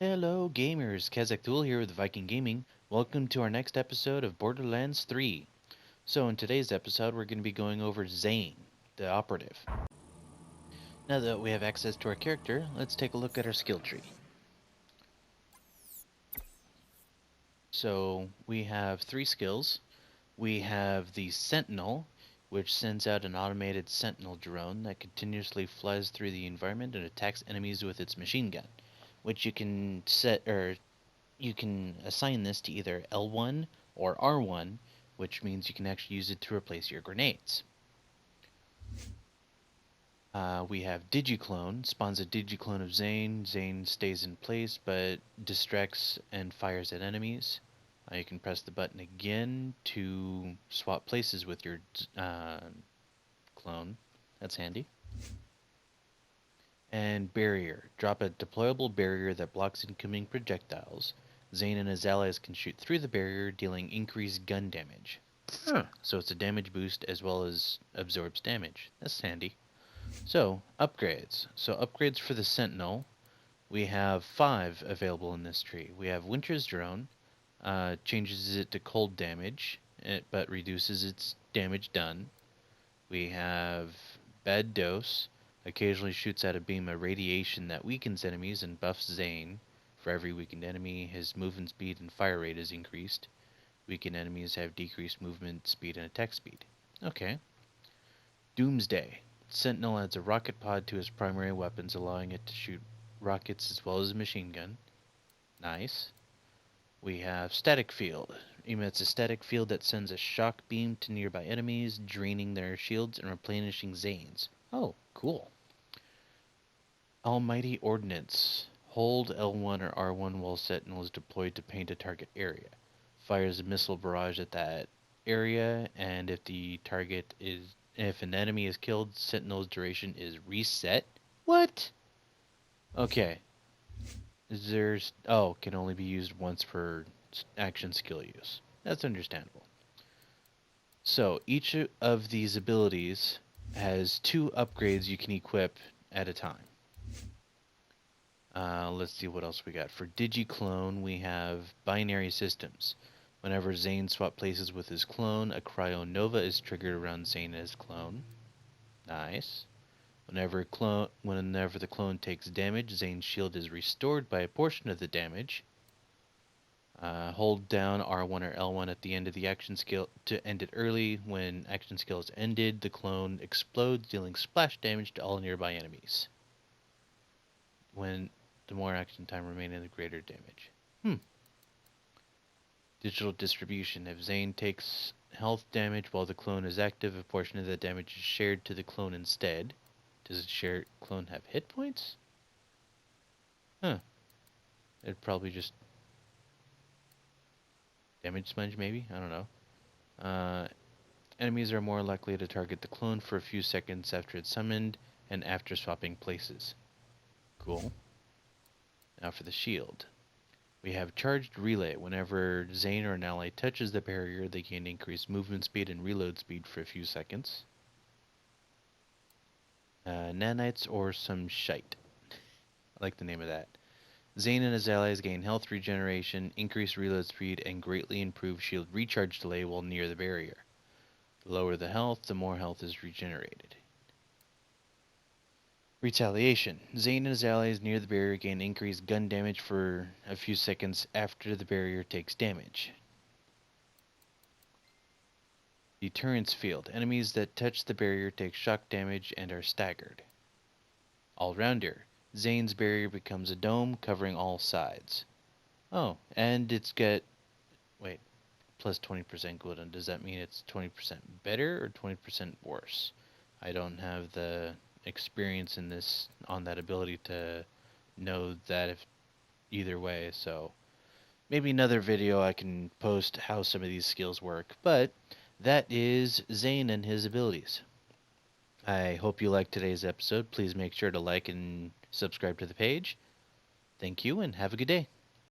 Hello gamers, Kazakh here with Viking Gaming. Welcome to our next episode of Borderlands 3. So in today's episode we're going to be going over Zane, the Operative. Now that we have access to our character, let's take a look at our skill tree. So we have 3 skills. We have the Sentinel, which sends out an automated sentinel drone that continuously flies through the environment and attacks enemies with its machine gun, which you can you can assign this to either L1 or R1, which means you can actually use it to replace your grenades. We have Digiclone, spawns a Digiclone of Zane. Zane stays in place but distracts and fires at enemies. You can press the button again to swap places with your clone. That's handy. And Barrier, drop a deployable barrier that blocks incoming projectiles. Zane and his allies can shoot through the barrier, dealing increased gun damage. So it's a damage boost as well as absorbs damage. That's handy. So, upgrades. So upgrades for the Sentinel. We have 5 available in this tree. We have Winter's Drone, changes it to cold damage, but reduces its damage done. We have Bad Dose, occasionally shoots out a beam of radiation that weakens enemies and buffs Zane. For every weakened enemy, his movement speed and fire rate is increased. Weakened enemies have decreased movement speed and attack speed. Okay. Doomsday. Sentinel adds a rocket pod to his primary weapons, allowing it to shoot rockets as well as a machine gun. Nice. We have Static Field. Emits a static field that sends a shock beam to nearby enemies, draining their shields and replenishing Zane's. Oh, cool. Almighty Ordnance. Hold L1 or R1 while Sentinel is deployed to paint a target area. Fires a missile barrage at that area, and if an enemy is killed, Sentinel's duration is reset. What? Okay. Can only be used once per action skill use. That's understandable. So each of these abilities has 2 upgrades you can equip at a time. Let's see what else we got. For Digiclone, we have Binary Systems. Whenever Zane swaps places with his clone, a Cryo Nova is triggered around Zane and his clone. Nice. Whenever the clone takes damage, Zane's shield is restored by a portion of the damage. Hold down R1 or L1 at the end of the action skill to end it early. When action skill is ended, the clone explodes, dealing splash damage to all nearby enemies. When the more action time remaining, the greater damage. Digital distribution. If Zane takes health damage while the clone is active, a portion of that damage is shared to the clone instead. Does the clone have hit points? It'd probably just damage sponge, maybe? I don't know. Enemies are more likely to target the clone for a few seconds after it's summoned and after swapping places. Cool. Now for the shield. We have Charged Relay. Whenever Zane or an ally touches the barrier, they gain increased movement speed and reload speed for a few seconds. Nanites or some shite. I like the name of that. Zane and his allies gain health regeneration, increased reload speed, and greatly improved shield recharge delay while near the barrier. The lower the health, the more health is regenerated. Retaliation. Zane and his allies near the barrier gain increased gun damage for a few seconds after the barrier takes damage. Deterrence field. Enemies that touch the barrier take shock damage and are staggered. All-rounder. Zane's barrier becomes a dome covering all sides. Oh, and it's got... Wait. Plus 20% cooldown. Does that mean it's 20% better or 20% worse? I don't have the experience in this on that ability to know that if either way, so maybe another video I can post how some of these skills work, but that is Zane and his abilities. I hope you liked today's episode. Please make sure to like and subscribe to the page. Thank you and have a good day.